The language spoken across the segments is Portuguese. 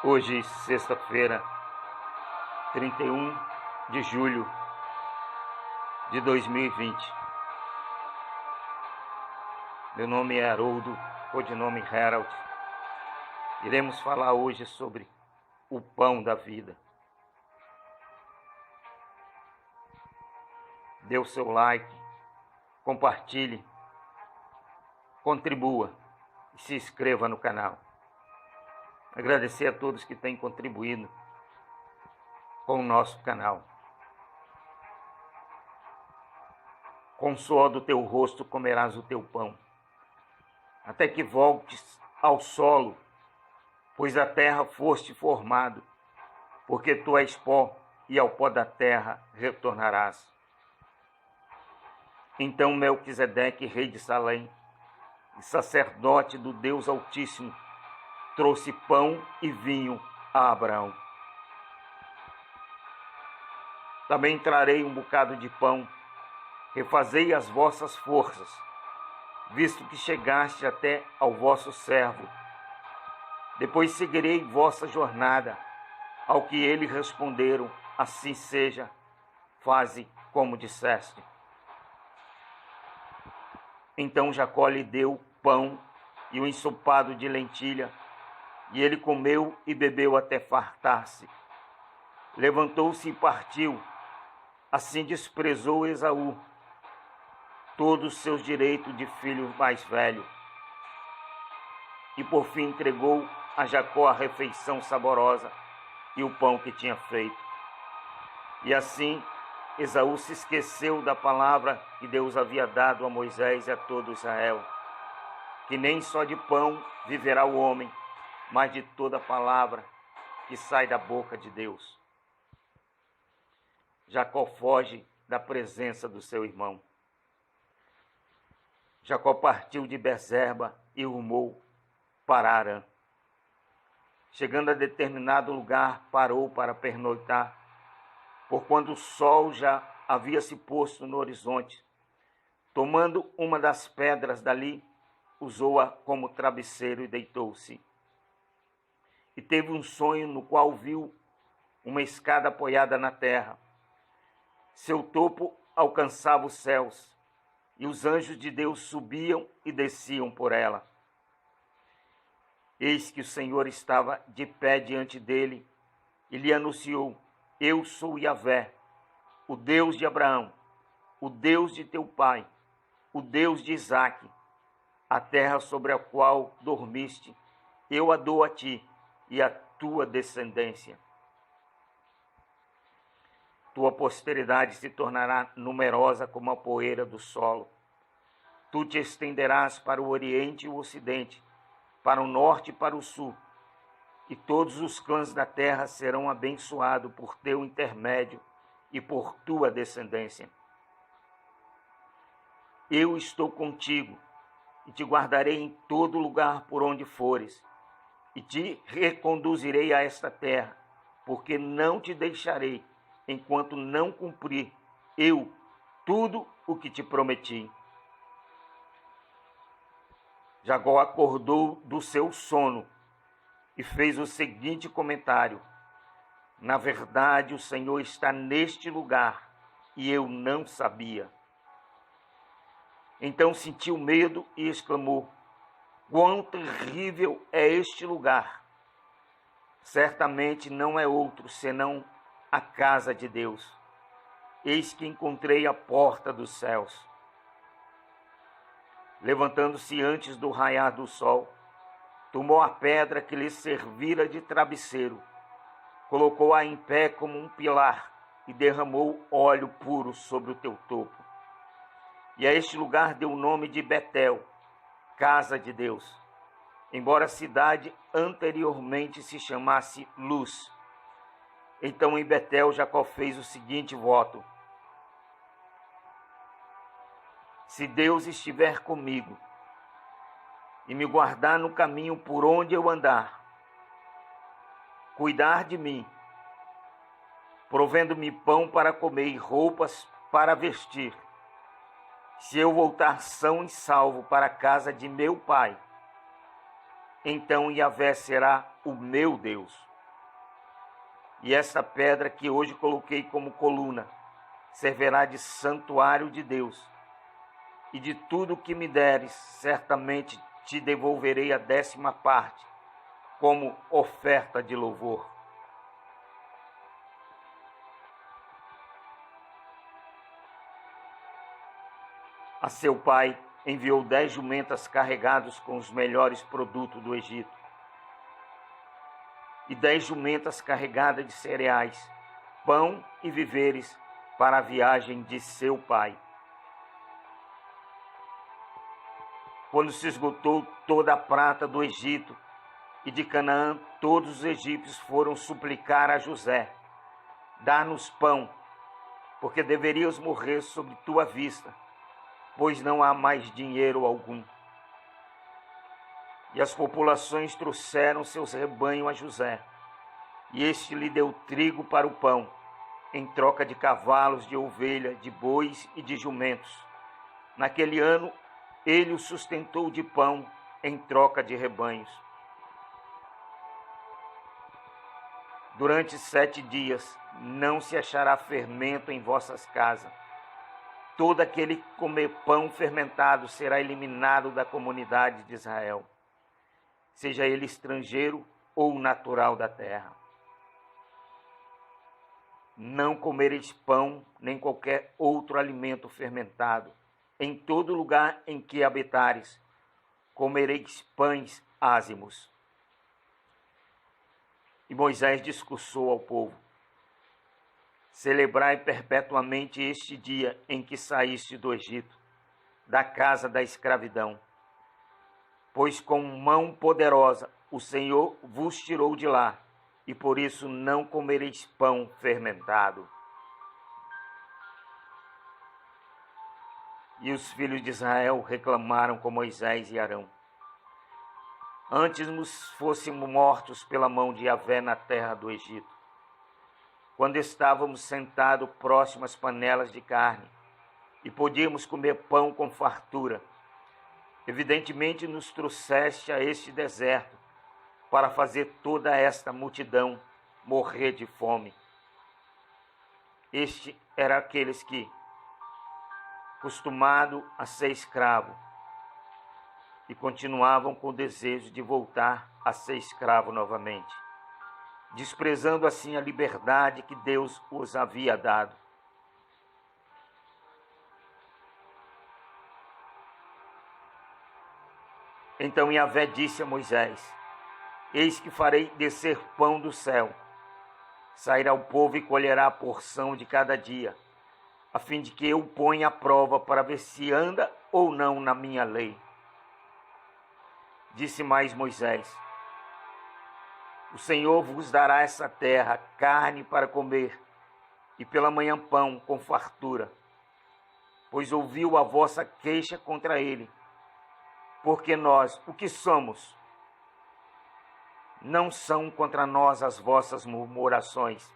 Hoje, sexta-feira, 31 de julho de 2020. Meu nome é Haroldo, codinome Harold. Iremos falar hoje sobre o pão da vida. Dê o seu like, compartilhe, contribua e se inscreva no canal. Agradecer a todos que têm contribuído com o nosso canal. Com o suor do teu rosto comerás o teu pão, até que voltes ao solo, pois a terra foste formado, porque tu és pó e ao pó da terra retornarás. Então Melquisedeque, rei de Salém, e sacerdote do Deus Altíssimo, trouxe pão e vinho a Abraão. Também trarei um bocado de pão, refazei as vossas forças, visto que chegaste até ao vosso servo. Depois seguirei vossa jornada. Ao que eles responderam, assim seja, faze como disseste. Então Jacó lhe deu pão e um ensopado de lentilha, e ele comeu e bebeu até fartar-se. Levantou-se e partiu. Assim desprezou Esaú todos os seus direitos de filho mais velho. E por fim entregou a Jacó a refeição saborosa e o pão que tinha feito. E assim Esaú se esqueceu da palavra que Deus havia dado a Moisés e a todo Israel, que nem só de pão viverá o homem, mas de toda palavra que sai da boca de Deus. Jacó foge da presença do seu irmão. Jacó partiu de Berzeba e rumou para Harã. Chegando a determinado lugar, parou para pernoitar, porquanto o sol já havia se posto no horizonte. Tomando uma das pedras dali, usou-a como travesseiro e deitou-se. E teve um sonho no qual viu uma escada apoiada na terra. Seu topo alcançava os céus, e os anjos de Deus subiam e desciam por ela. Eis que o Senhor estava de pé diante dele, e lhe anunciou: Eu sou Yahvé, o Deus de Abraão, o Deus de teu pai, o Deus de Isaque. A terra sobre a qual dormiste, eu a dou a ti e a tua descendência. Tua posteridade se tornará numerosa como a poeira do solo. Tu te estenderás para o oriente e o ocidente, para o norte e para o sul, e todos os clãs da terra serão abençoados por teu intermédio e por tua descendência. Eu estou contigo e te guardarei em todo lugar por onde fores, e te reconduzirei a esta terra, porque não te deixarei enquanto não cumprir eu tudo o que te prometi. Jacó acordou do seu sono e fez o seguinte comentário: Na verdade, o Senhor está neste lugar e eu não sabia. Então sentiu medo e exclamou: Quão terrível é este lugar! Certamente não é outro senão a casa de Deus. Eis que encontrei a porta dos céus. Levantando-se antes do raiar do sol, tomou a pedra que lhe servira de travesseiro, colocou-a em pé como um pilar e derramou óleo puro sobre o teu topo. E a este lugar deu o nome de Betel, casa de Deus, embora a cidade anteriormente se chamasse Luz. Então em Betel Jacó fez o seguinte voto: Se Deus estiver comigo e me guardar no caminho por onde eu andar, cuidar de mim, provendo-me pão para comer e roupas para vestir, se eu voltar são e salvo para a casa de meu pai, então Yahvé será o meu Deus. E essa pedra que hoje coloquei como coluna servirá de santuário de Deus. E de tudo que me deres, certamente te devolverei a 10ª parte, como oferta de louvor. A seu pai enviou 10 jumentas carregadas com os melhores produtos do Egito, e 10 jumentas carregadas de cereais, pão e víveres para a viagem de seu pai. Quando se esgotou toda a prata do Egito e de Canaã, todos os egípcios foram suplicar a José: dá-nos pão, porque deveríamos morrer sob tua vista, pois não há mais dinheiro algum. E as populações trouxeram seus rebanhos a José, e este lhe deu trigo para o pão, em troca de cavalos, de ovelha, de bois e de jumentos. Naquele ano, ele o sustentou de pão, em troca de rebanhos. Durante 7 dias não se achará fermento em vossas casas. Todo aquele que comer pão fermentado será eliminado da comunidade de Israel, seja ele estrangeiro ou natural da terra. Não comereis pão, nem qualquer outro alimento fermentado. Em todo lugar em que habitares, comereis pães ázimos. E Moisés discursou ao povo: celebrai perpetuamente este dia em que saíste do Egito, da casa da escravidão. Pois com mão poderosa o Senhor vos tirou de lá, e por isso não comereis pão fermentado. E os filhos de Israel reclamaram com Moisés e Arão: antes nos fôssemos mortos pela mão de Yahvé na terra do Egito, quando estávamos sentados próximos às panelas de carne, e podíamos comer pão com fartura. Evidentemente nos trouxeste a este deserto, para fazer toda esta multidão morrer de fome. Este era aqueles que, acostumado a ser escravo, e continuavam com o desejo de voltar a ser escravo novamente, desprezando assim a liberdade que Deus os havia dado. Então Yahvé disse a Moisés: eis que farei descer pão do céu, sairá o povo e colherá a porção de cada dia, a fim de que eu ponha à prova para ver se anda ou não na minha lei. Disse mais Moisés: o Senhor vos dará essa terra, carne para comer, e pela manhã pão com fartura, pois ouviu a vossa queixa contra ele. Porque nós, o que somos? Não são contra nós as vossas murmurações,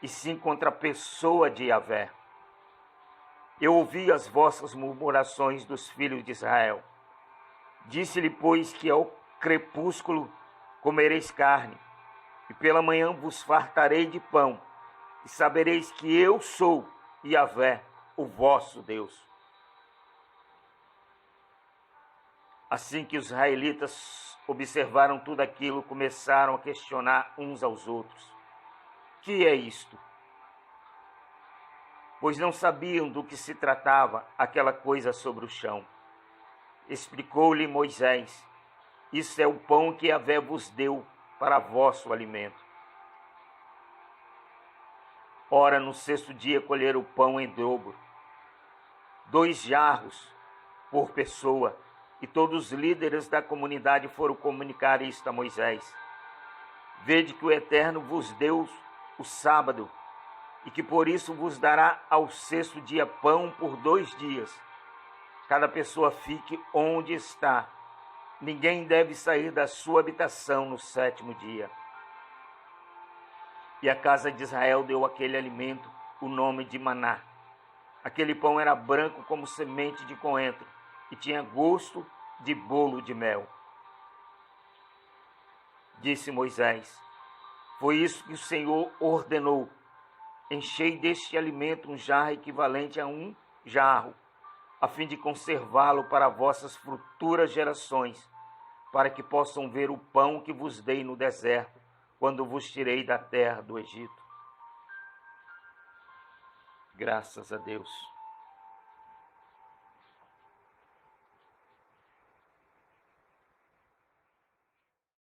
e sim contra a pessoa de Yahvé. Eu ouvi as vossas murmurações dos filhos de Israel. Disse-lhe, pois, que ao crepúsculo comereis carne, e pela manhã vos fartarei de pão, e sabereis que eu sou Yahvé, o vosso Deus. Assim que os israelitas observaram tudo aquilo, começaram a questionar uns aos outros: que é isto? Pois não sabiam do que se tratava aquela coisa sobre o chão. Explicou-lhe Moisés: isso é o pão que Yahvé vos deu para vosso alimento. Ora, no 6º dia colheram o pão em dobro, 2 jarros por pessoa, e todos os líderes da comunidade foram comunicar isto a Moisés: vede que o Eterno vos deu o sábado, e que por isso vos dará ao 6º dia pão por 2 dias. Cada pessoa fique onde está. Ninguém deve sair da sua habitação no 7º dia. E a casa de Israel deu àquele alimento o nome de maná. Aquele pão era branco como semente de coentro, e tinha gosto de bolo de mel. disse Moisés. Foi isso que o Senhor ordenou. Enchei deste alimento um jarro equivalente a um jarro, a fim de conservá-lo para vossas futuras gerações, para que possam ver o pão que vos dei no deserto, quando vos tirei da terra do Egito. Graças a Deus.